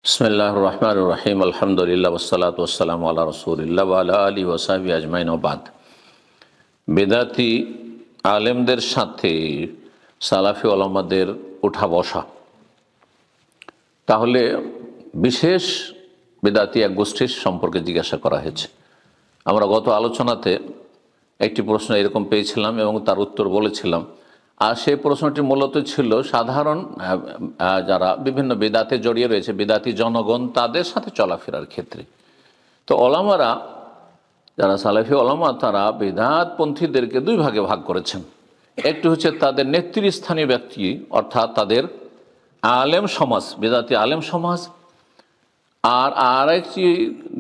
বিসমিল্লাহির রহমানির রহিম আলহামদুলিল্লাহ ওয়াসসালাতু ওয়াসসালামু আলা রাসূলিল্লাহ ওয়া আলা আলিহি ওয়া সাহবিহি আজমাইন ওয়া বাদ। বেদাতি আলেমদের সাথে সালাফি ওলামাদের উঠা বসা, তাহলে বিশেষ বেদাতি এক গোষ্ঠীর সম্পর্কে জিজ্ঞাসা করা হয়েছে। আমরা গত আলোচনাতে একটি প্রশ্ন এরকম পেয়েছিলাম এবং তার উত্তর বলেছিলাম। আর সেই প্রশ্নটি মূলত ছিল সাধারণ যারা বিভিন্ন বেদাতে জড়িয়ে রয়েছে, বেদাতি জনগণ, তাদের সাথে চলাফেরার ক্ষেত্রে। তো ওলামারা, যারা সালাফি ওলামা, তারা বেদাতপন্থীদেরকে দুই ভাগে ভাগ করেছেন। একটি হচ্ছে তাদের নেতৃস্থানীয় ব্যক্তি, অর্থাৎ তাদের আলেম সমাজ, বেদাতি আলেম সমাজ। আর আরেকটি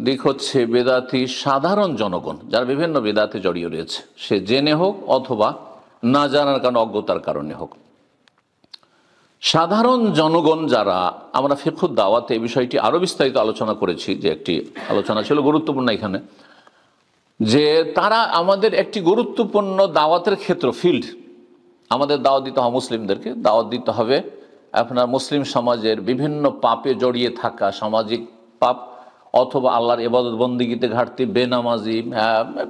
দিক হচ্ছে বেদাতি সাধারণ জনগণ, যারা বিভিন্ন বেদাতে জড়িয়ে রয়েছে, সে জেনে হোক অথবা না জানার কারণে, অজ্ঞতার কারণে হোক। সাধারণ জনগণ যারা, আমরা ফিকহুদ দাওয়াতে এই বিষয়টি আরও বিস্তারিত আলোচনা করেছি, যে একটি আলোচনা ছিল গুরুত্বপূর্ণ এখানে, যে তারা আমাদের একটি গুরুত্বপূর্ণ দাওয়াতের ক্ষেত্র, ফিল্ড। আমাদের দাওয়াত দিতে হবে মুসলিমদেরকে, দাওয়াত দিতে হবে আপনার মুসলিম সমাজের বিভিন্ন পাপে জড়িয়ে থাকা সামাজিক পাপ, অথবা আল্লাহর ইবাদত বন্দিগিতে ঘাটতি, বেনামাজি,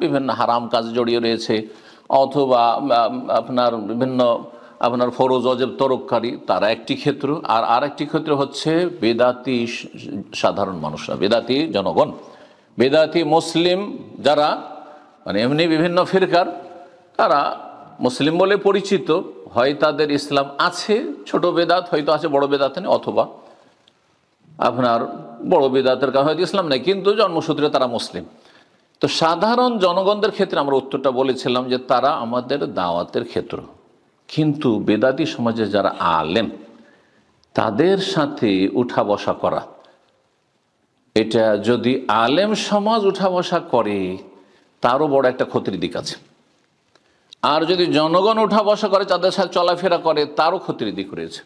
বিভিন্ন হারাম কাজে জড়িয়ে রয়েছে, অথবা আপনার বিভিন্ন আপনার ফরজ অজেব তরককারী, তারা একটি ক্ষেত্র। আর আরেকটি ক্ষেত্র হচ্ছে বেদাতি সাধারণ মানুষরা, বেদাতি জনগণ, বেদাতি মুসলিম যারা মানে এমনি বিভিন্ন ফিরকার, তারা মুসলিম বলে পরিচিত, হয় তাদের ইসলাম আছে, ছোট বেদাত হয়তো আছে, বড় বেদাত নেই, অথবা আপনার বড় বেদাতের কারণে হয়তো ইসলাম নেই, কিন্তু জন্মসূত্রে তারা মুসলিম। তো সাধারণ জনগণদের ক্ষেত্রে আমরা উত্তরটা বলেছিলাম যে তারা আমাদের দাওয়াতের ক্ষেত্র। কিন্তু বেদাতি সমাজে যারা আলেম, তাদের সাথে উঠা বসা করা, এটা যদি আলেম সমাজ উঠা বসা করে, তারও বড় একটা ক্ষতির দিক আছে। আর যদি জনগণ উঠা বসা করে, তাদের সাথে চলাফেরা করে, তারও ক্ষতির দিক রয়েছে।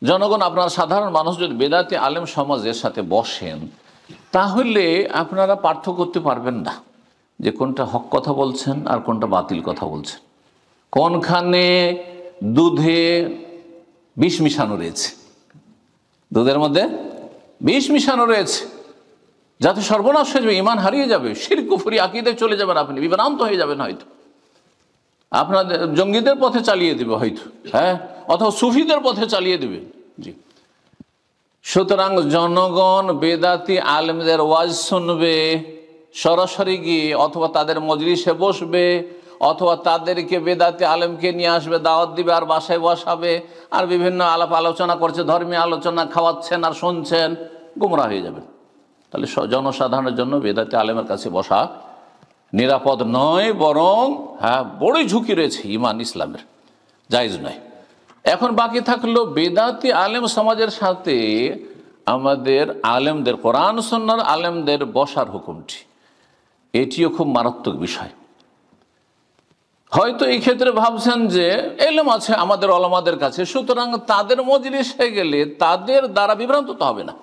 জনগণ, আপনার সাধারণ মানুষ যদি বেদাতি আলেম সমাজের সাথে বসেন, তাহলে আপনারা পার্থক্য করতে পারবেন না যে কোনটা হক কথা বলছেন আর কোনটা বাতিল কথা বলছেন, কোনখানে দুধে বিষ মিশানো রয়েছে, দুধের মধ্যে বিষ মিশানো রয়েছে, যাতে সর্বনাশ হয়ে যাবে, ঈমান হারিয়ে যাবে, শিরক কুফরি আকীদায় চলে যাবেন, আপনি বিভ্রান্ত হয়ে যাবেন, হয়তো আপনাদের জঙ্গিদের পথে চালিয়ে দেবে, হয়তো অথবা সুফিদের পথে চালিয়ে দেবে। জি, সুতরাং জনগণ বেদাতি আলেমদের ওয়াজ শুনবে সরাসরি গিয়ে, অথবা তাদের মজলিসে বসবে, অথবা তাদেরকে বেদাতি আলেমকে নিয়ে আসবে, দাওয়াত দিবে, আর বাসায় বসাবে, আর বিভিন্ন আলাপ আলোচনা করছে, ধর্মীয় আলোচনা, খাওয়াচ্ছেন আর শুনছেন, গুমরাহ হয়ে যাবেন। তাহলে জনসাধারণের জন্য বেদাতি আলেমের কাছে বসা নিরাপদ নয়, বরং বড়ই ঝুঁকি রয়েছে ঈমান ইসলামের, জায়েজ নয়। এখন বাকি থাকলো বেদাতি আলেম সমাজের সাথে আমাদের আলেমদের, কোরআন সুন্নাহর আলেমদের বসার হুকুমটি, এটিও খুব মারাত্মক বিষয়। হয়তো এই ক্ষেত্রে ভাবছেন যে এলেম আছে আমাদের ওলামাদের কাছে, সুতরাং তাদের মজলিসে গেলে তাদের দ্বারা বিভ্রান্ত তো হবে না।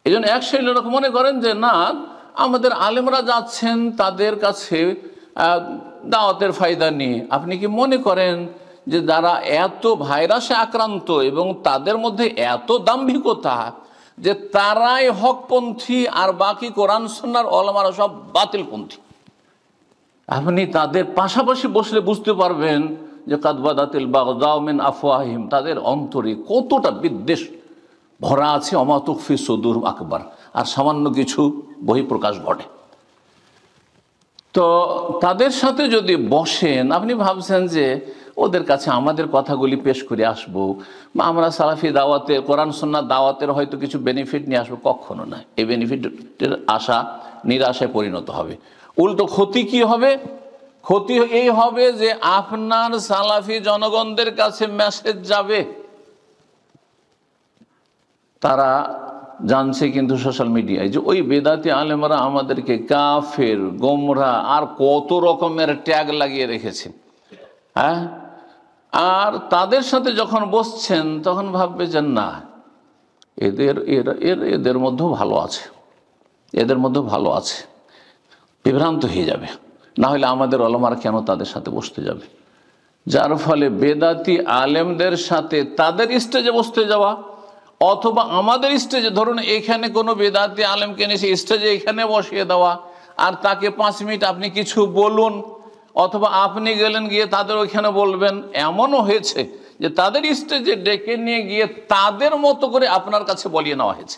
এই জন্য এক শ্রেণীর লোক মনে করেন যে না, আমাদের আলেমরা যাচ্ছেন তাদের কাছে দাওয়াতের ফায়দা নিয়ে। আপনি কি মনে করেন যে যারা এত ভাইরাসে আক্রান্ত এবং তাদের মধ্যে এত দাম্ভিকতা যে তারাই হকপন্থী আর বাকি কোরআন সুন্নাহর ওলামারা সব বাতিলপন্থী? আপনি তাদের পাশাপাশি বসলে বুঝতে পারবেন যে কাদ বাদাতিল বাগদাউ মিন আফওয়াহিম, তাদের অন্তরে কতটা বিদ্বেষ ভরা আছে, ওমা তুখফি সুদুরহুম আকবার, আর সামান্য কিছু বহিঃপ্রকাশ ঘটে। তো তাদের সাথে যদি বসেন, আপনি ভাবছেন যে ওদের কাছে আমাদের কথাগুলি পেশ করে আসবো, বা আমরা সালাফি দাওয়াতে, কোরআন সুন্নাহ দাওয়াতের হয়তো কিছু বেনিফিট নিয়ে আসবো, কখনো না। এই বেনিফিটের আশা নিরাশায় পরিণত হবে। উল্টো ক্ষতি কি হবে? ক্ষতি এই হবে যে আপনার সালাফি জনগণদের কাছে মেসেজ যাবে, তারা জানছে কিন্তু সোশ্যাল মিডিয়ায়, যে ওই বেদাতি আলেমরা আমাদেরকে কাফের, গোমরা আর কত রকমের ট্যাগ লাগিয়ে রেখেছেন। আর তাদের সাথে যখন বসছেন তখন ভাববে যে না, এদের মধ্যেও ভালো আছে, এদের মধ্যেও ভালো আছে, বিভ্রান্ত হয়ে যাবে। না হলে আমাদের ওলামারা কেন তাদের সাথে বসতে যাবে? যার ফলে বেদাতি আলেমদের সাথে তাদের স্টেজে বসতে যাওয়া অথবা আমাদের স্টেজে ধরুন এখানে কোনো বেদাতি আলেমকে এনে স্টেজে এখানে বসিয়ে দেওয়া, আর তাকে 5 মিনিট আপনি কিছু বলুন, অথবা আপনি গেলেন গিয়ে তাদের ওইখানে বলবেন। এমনও হয়েছে যে তাদের স্টেজে ডেকে নিয়ে গিয়ে তাদের মতো করে আপনার কাছে বলিয়ে নেওয়া হয়েছে,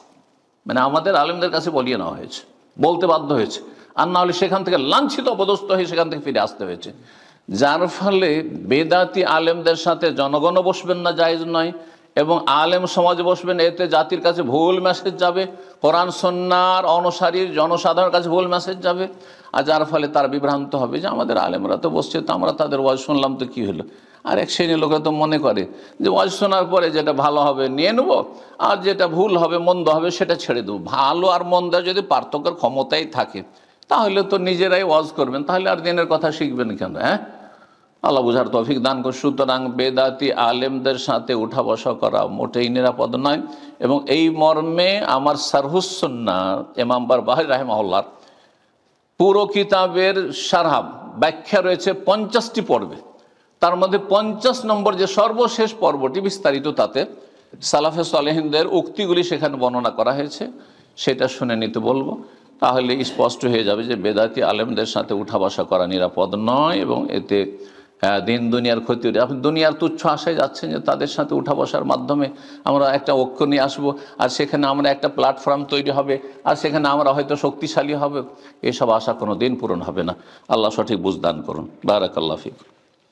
মানে আমাদের আলেমদের কাছে বলিয়ে নেওয়া হয়েছে, বলতে বাধ্য হয়েছে, আর না হলে সেখান থেকে লাঞ্ছিত অপদস্থ হয়ে সেখান থেকে ফিরে আসতে হয়েছে। যার ফলে বেদাতি আলেমদের সাথে জনগণও বসবেন না, জায়েজ নয়, এবং আলেম সমাজ বসবেন, এতে জাতির কাছে ভুল মেসেজ যাবে, কোরআন সুন্নাহর অনুসারী জনসাধারণের কাছে ভুল মেসেজ যাবে, আর যার ফলে তারা বিভ্রান্ত হবে যে আমাদের আলেমরা তো বসছে, তো আমরা তাদের ওয়াজ শুনলাম তো কী হলো। আর এক শ্রেণীর লোকেরা তো মনে করে যে ওয়াজ শোনার পরে যেটা ভালো হবে নিয়ে নেবো, আর যেটা ভুল হবে মন্দ হবে সেটা ছেড়ে দেবো। ভালো আর মন্দ যদি পার্থক্যের ক্ষমতাই থাকে তাহলে তো নিজেরাই ওয়াজ করবেন, তাহলে আর দিনের কথা শিখবেন কেন? হ্যাঁ, আল্লাহ বুঝার তৌফিক দান করে। সুতরাং বেদাতি আলেমদের সাথে উঠা বসা করা মোটেই নিরাপদ নয়, এবং এই মর্মে আমার শারহুস সুন্নাহ ইমাম বারবাহারী রাহিমাহুল্লাহর পুরো কিতাবের শারহ ব্যাখ্যা রয়েছে 50টি পর্বে। তার মধ্যে 50 নম্বর যে সর্বশেষ পর্বটি বিস্তারিত, তাতে সালাফে সালেহিনদের উক্তিগুলি সেখানে বর্ণনা করা হয়েছে, সেটা শুনে নিতে বলবো। তাহলে স্পষ্ট হয়ে যাবে যে বেদাতি আলেমদের সাথে উঠা বসা করা নিরাপদ নয়, এবং এতে দিন দুনিয়ার ক্ষতি হচ্ছে। আপনি দুনিয়ার তুচ্ছ আশায় যাচ্ছেন যে তাদের সাথে উঠা বসার মাধ্যমে আমরা একটা ঐক্য নিয়ে আসবো, আর সেখানে আমরা একটা প্ল্যাটফর্ম তৈরি হবে, আর সেখানে আমরা হয়তো শক্তিশালী হবে। এসব আশা কোনো দিন পূরণ হবে না। আল্লাহ সঠিক বুঝদান করুন। বারাকাল্লাহ ফিক।